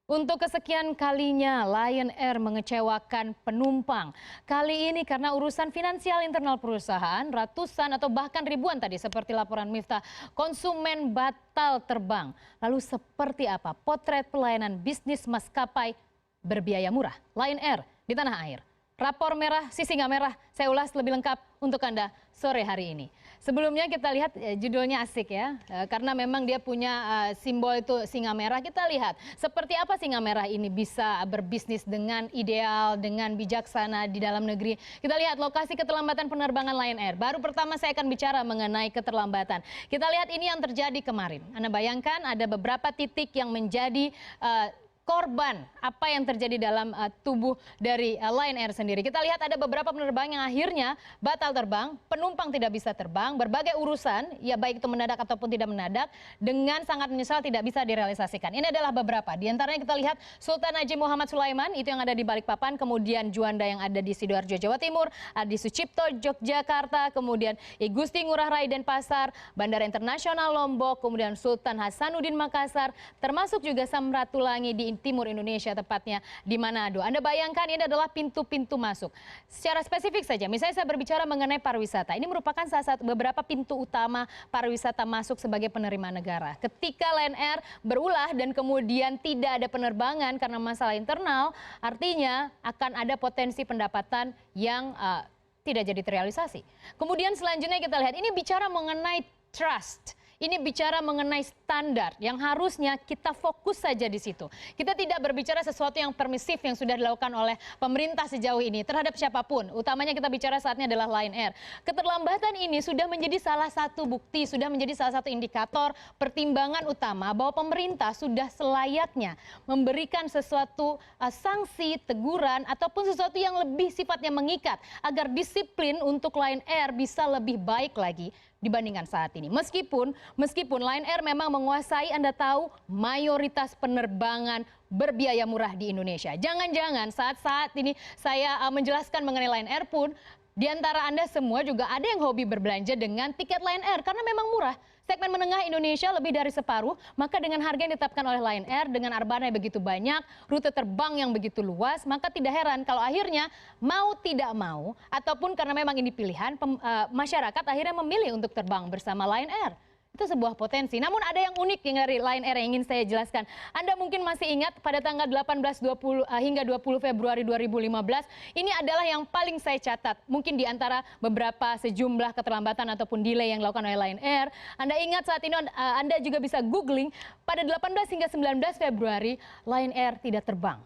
Untuk kesekian kalinya, Lion Air mengecewakan penumpang. Kali ini karena urusan finansial internal perusahaan, ratusan atau bahkan ribuan tadi seperti laporan Miftah, konsumen batal terbang. Lalu seperti apa potret pelayanan bisnis maskapai berbiaya murah Lion Air di tanah air? Rapor merah, si singa merah, saya ulas lebih lengkap untuk Anda sore hari ini. Sebelumnya kita lihat judulnya asik ya, karena memang dia punya simbol itu singa merah. Kita lihat seperti apa singa merah ini bisa berbisnis dengan ideal, dengan bijaksana di dalam negeri. Kita lihat lokasi keterlambatan penerbangan Lion Air. Baru pertama saya akan bicara mengenai keterlambatan. Kita lihat ini yang terjadi kemarin. Anda bayangkan ada beberapa titik yang menjadi korban apa yang terjadi dalam tubuh dari Lion Air sendiri. Kita lihat ada beberapa penerbangan yang akhirnya batal terbang, penumpang tidak bisa terbang, berbagai urusan, ya baik itu mendadak ataupun tidak mendadak, dengan sangat menyesal tidak bisa direalisasikan. Ini adalah beberapa. Di antaranya kita lihat Sultan Haji Muhammad Sulaiman, itu yang ada di Balikpapan, kemudian Juanda yang ada di Sidoarjo, Jawa Timur, Adi Sucipto, Yogyakarta, kemudian I Gusti Ngurah Rai Denpasar, Bandara Internasional Lombok, kemudian Sultan Hasanuddin Makassar, termasuk juga Samratulangi di timur Indonesia tepatnya di Manado. Anda bayangkan ini adalah pintu-pintu masuk. Secara spesifik saja, misalnya saya berbicara mengenai pariwisata. Ini merupakan salah satu beberapa pintu utama pariwisata masuk sebagai penerima negara. Ketika Lion Air berulah dan kemudian tidak ada penerbangan karena masalah internal, artinya akan ada potensi pendapatan yang tidak jadi terrealisasi. Kemudian selanjutnya kita lihat, ini bicara mengenai trust. Ini bicara mengenai standar yang harusnya kita fokus saja di situ. Kita tidak berbicara sesuatu yang permisif yang sudah dilakukan oleh pemerintah sejauh ini terhadap siapapun. Utamanya kita bicara saatnya adalah Lion Air. Keterlambatan ini sudah menjadi salah satu bukti, sudah menjadi salah satu indikator pertimbangan utama bahwa pemerintah sudah selayaknya memberikan sesuatu sanksi, teguran, ataupun sesuatu yang lebih sifatnya mengikat agar disiplin untuk Lion Air bisa lebih baik lagi dibandingkan saat ini. Meskipun Lion Air memang menguasai, Anda tahu, mayoritas penerbangan berbiaya murah di Indonesia. Jangan-jangan saat-saat ini saya menjelaskan mengenai Lion Air pun, di antara Anda semua juga ada yang hobi berbelanja dengan tiket Lion Air karena memang murah. Segmen menengah Indonesia lebih dari separuh, maka dengan harga yang ditetapkan oleh Lion Air, dengan arbana yang begitu banyak, rute terbang yang begitu luas, maka tidak heran kalau akhirnya mau tidak mau, ataupun karena memang ini pilihan, masyarakat akhirnya memilih untuk terbang bersama Lion Air. Itu sebuah potensi. Namun ada yang unik yang dari Lion Air yang ingin saya jelaskan. Anda mungkin masih ingat pada tanggal 18 20 hingga 20 Februari 2015, ini adalah yang paling saya catat. Mungkin di antara beberapa sejumlah keterlambatan ataupun delay yang dilakukan oleh Lion Air. Anda ingat saat ini Anda juga bisa googling, pada 18 hingga 19 Februari Lion Air tidak terbang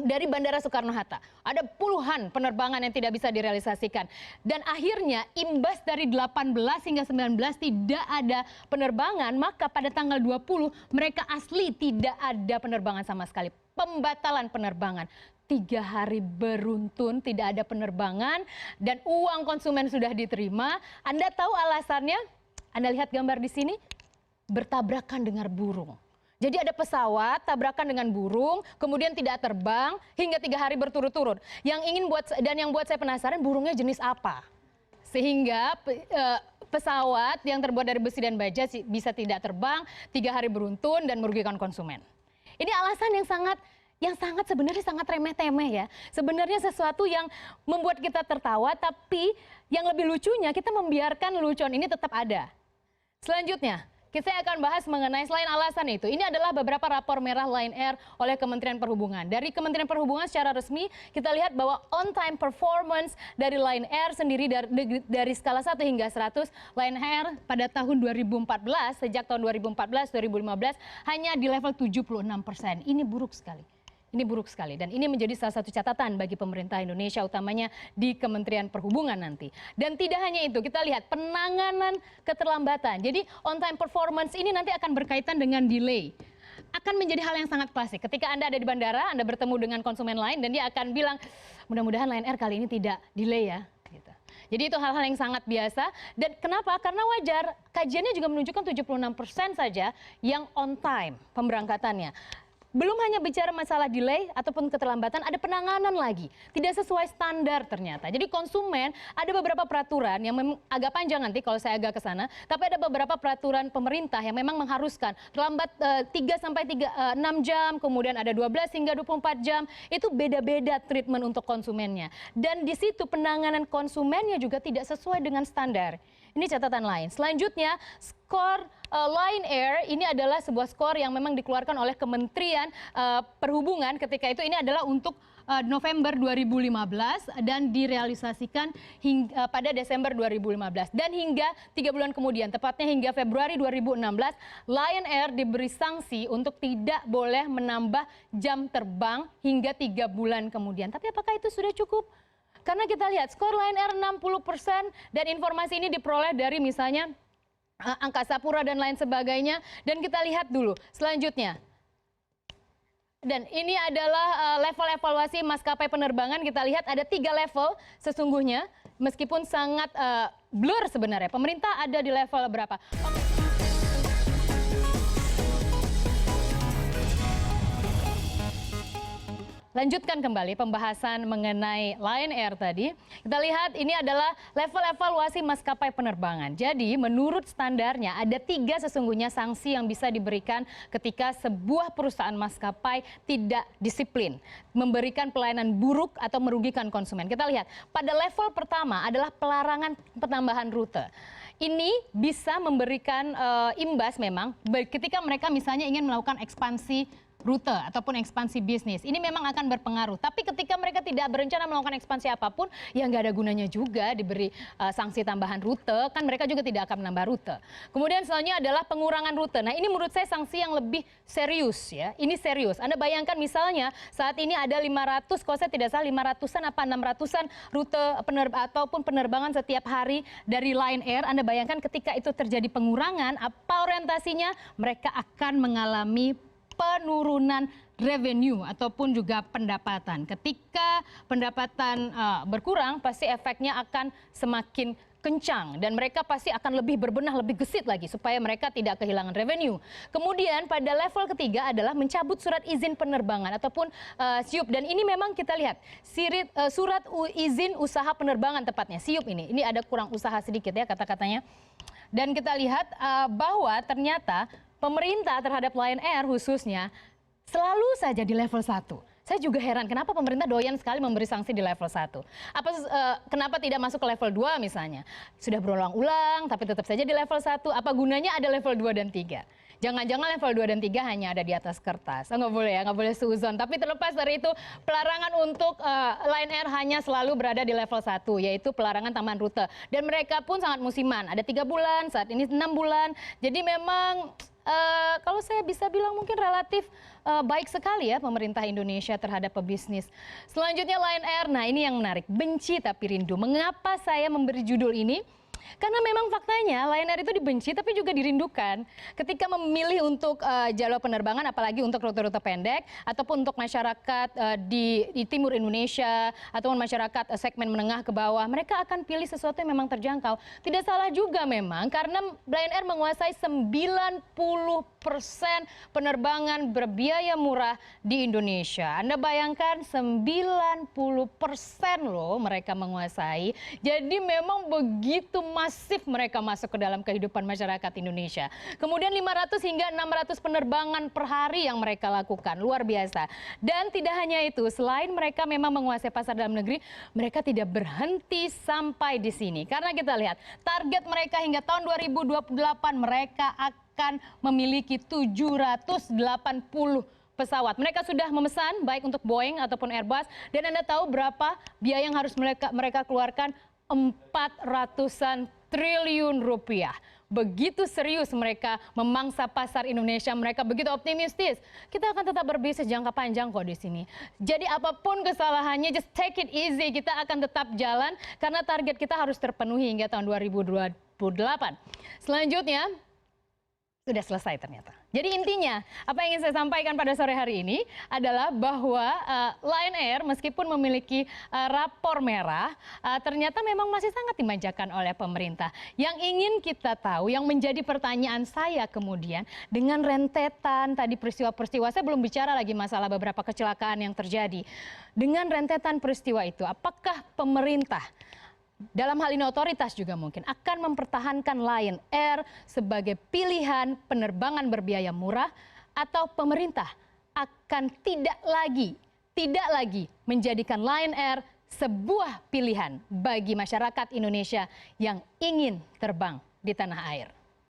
dari Bandara Soekarno-Hatta. Ada puluhan penerbangan yang tidak bisa direalisasikan. Dan akhirnya imbas dari 18 hingga 19 tidak ada penerbangan, maka pada tanggal 20 mereka asli tidak ada penerbangan sama sekali. Pembatalan penerbangan. 3 hari beruntun tidak ada penerbangan dan uang konsumen sudah diterima. Anda tahu alasannya? Anda lihat gambar di sini, bertabrakan dengan burung. Jadi ada pesawat tabrakan dengan burung, kemudian tidak terbang hingga 3 hari berturut-turut. Yang buat saya penasaran, burungnya jenis apa? Sehingga pesawat yang terbuat dari besi dan baja bisa tidak terbang 3 hari beruntun dan merugikan konsumen. Ini alasan yang sebenarnya sangat remeh-temeh ya. Sebenarnya sesuatu yang membuat kita tertawa, tapi yang lebih lucunya kita membiarkan lucuan ini tetap ada. Selanjutnya, saya akan bahas mengenai selain alasan itu. Ini adalah beberapa rapor merah Lion Air oleh Kementerian Perhubungan. Dari Kementerian Perhubungan secara resmi kita lihat bahwa on time performance dari Lion Air sendiri dari skala 1 hingga 100, Lion Air pada tahun 2014, sejak tahun 2014-2015 hanya di level 76%. Ini buruk sekali. Ini buruk sekali dan ini menjadi salah satu catatan bagi pemerintah Indonesia, utamanya di Kementerian Perhubungan nanti. Dan tidak hanya itu, kita lihat penanganan keterlambatan. Jadi on time performance ini nanti akan berkaitan dengan delay. Akan menjadi hal yang sangat klasik. Ketika Anda ada di bandara, Anda bertemu dengan konsumen lain dan dia akan bilang, mudah-mudahan Lion Air kali ini tidak delay ya. Gitu. Jadi itu hal-hal yang sangat biasa. Dan kenapa? Karena wajar. Kajiannya juga menunjukkan 76% saja yang on time pemberangkatannya. belum hanya bicara masalah delay ataupun keterlambatan, ada penanganan lagi. Tidak sesuai standar ternyata. Jadi konsumen ada beberapa peraturan yang agak panjang nanti kalau saya agak ke sana, tapi ada beberapa peraturan pemerintah yang memang mengharuskan terlambat 3 sampai 6 jam, kemudian ada 12 hingga 24 jam. Itu beda-beda treatment untuk konsumennya. Dan di situ penanganan konsumennya juga tidak sesuai dengan standar. Ini catatan lain. Selanjutnya, skor Lion Air ini adalah sebuah skor yang memang dikeluarkan oleh Kementerian Perhubungan ketika itu. Ini adalah untuk November 2015 dan direalisasikan pada Desember 2015. Dan hingga 3 bulan kemudian, tepatnya hingga Februari 2016, Lion Air diberi sanksi untuk tidak boleh menambah jam terbang hingga 3 bulan kemudian. Tapi apakah itu sudah cukup? Karena kita lihat skor Lion Air 60% dan informasi ini diperoleh dari misalnya Angkasa Pura dan lain sebagainya. Dan kita lihat dulu selanjutnya. Dan ini adalah level evaluasi maskapai penerbangan. Kita lihat ada 3 level sesungguhnya. Meskipun sangat blur sebenarnya. Pemerintah ada di level berapa? Lanjutkan kembali pembahasan mengenai Lion Air tadi. Kita lihat ini adalah level evaluasi maskapai penerbangan. Jadi menurut standarnya ada 3 sesungguhnya sanksi yang bisa diberikan ketika sebuah perusahaan maskapai tidak disiplin, memberikan pelayanan buruk atau merugikan konsumen. Kita lihat pada level pertama adalah pelarangan penambahan rute. Ini bisa memberikan imbas memang ketika mereka misalnya ingin melakukan ekspansi rute ataupun ekspansi bisnis. Ini memang akan berpengaruh. Tapi ketika mereka tidak berencana melakukan ekspansi apapun, ya nggak ada gunanya juga diberi sanksi tambahan rute. Kan mereka juga tidak akan menambah rute. Kemudian selanjutnya adalah pengurangan rute. Nah ini menurut saya sanksi yang lebih serius ya. Ini serius. Anda bayangkan misalnya saat ini ada 500, kalau saya tidak salah 500-an apa 600-an rute ataupun penerbangan setiap hari dari Lion Air. Anda bayangkan ketika itu terjadi pengurangan, apa orientasinya? Mereka akan mengalami penurunan revenue ataupun juga pendapatan. Ketika pendapatan berkurang, pasti efeknya akan semakin kencang dan mereka pasti akan lebih berbenah, lebih gesit lagi supaya mereka tidak kehilangan revenue. Kemudian pada level ketiga adalah mencabut surat izin penerbangan ataupun SIUP. Dan ini memang kita lihat surat izin usaha penerbangan tepatnya SIUP ini. Ini ada kurang usaha sedikit ya kata-katanya. Dan kita lihat bahwa ternyata pemerintah terhadap Lion Air khususnya selalu saja di level 1. Saya juga heran kenapa pemerintah doyan sekali memberi sanksi di level 1. Kenapa tidak masuk ke level 2 misalnya? Sudah berulang-ulang tapi tetap saja di level 1. Apa gunanya ada level 2 dan 3? Jangan-jangan level 2 dan 3 hanya ada di atas kertas. Nggak boleh ya, nggak boleh seuzon. Tapi terlepas dari itu, pelarangan untuk Lion Air hanya selalu berada di level 1, yaitu pelarangan tambahan rute. Dan mereka pun sangat musiman. Ada 3 bulan, saat ini 6 bulan. Jadi memang kalau saya bisa bilang mungkin relatif baik sekali ya pemerintah Indonesia terhadap pebisnis. Selanjutnya Lion Air, nah ini yang menarik. Benci tapi rindu. Mengapa saya memberi judul ini? Karena memang faktanya Lion Air itu dibenci tapi juga dirindukan. Ketika memilih untuk jalur penerbangan apalagi untuk rute-rute pendek ataupun untuk masyarakat di timur Indonesia ataupun masyarakat segmen menengah ke bawah, mereka akan pilih sesuatu yang memang terjangkau. Tidak salah juga memang karena Lion Air menguasai 90% penerbangan berbiaya murah di Indonesia. Anda bayangkan 90% loh mereka menguasai. Jadi memang begitu masif mereka masuk ke dalam kehidupan masyarakat Indonesia. Kemudian 500 hingga 600 penerbangan per hari yang mereka lakukan. Luar biasa. Dan tidak hanya itu, selain mereka memang menguasai pasar dalam negeri, mereka tidak berhenti sampai di sini. Karena kita lihat, target mereka hingga tahun 2028 mereka akan memiliki 780 pesawat. Mereka sudah memesan baik untuk Boeing ataupun Airbus. Dan Anda tahu berapa biaya yang harus mereka keluarkan? 400-an triliun rupiah. Begitu serius mereka memangsa pasar Indonesia, mereka begitu optimistis. Kita akan tetap berbisnis jangka panjang kok di sini. Jadi apapun kesalahannya, just take it easy. Kita akan tetap jalan karena target kita harus terpenuhi hingga tahun 2028. Selanjutnya, sudah selesai ternyata. Jadi intinya, apa yang ingin saya sampaikan pada sore hari ini adalah bahwa Lion Air meskipun memiliki rapor merah, ternyata memang masih sangat dimanjakan oleh pemerintah. Yang ingin kita tahu, yang menjadi pertanyaan saya kemudian, dengan rentetan tadi peristiwa-peristiwa, saya belum bicara lagi masalah beberapa kecelakaan yang terjadi. Dengan rentetan peristiwa itu, apakah pemerintah dalam hal ini otoritas juga mungkin akan mempertahankan Lion Air sebagai pilihan penerbangan berbiaya murah, atau pemerintah akan tidak lagi menjadikan Lion Air sebuah pilihan bagi masyarakat Indonesia yang ingin terbang di tanah air.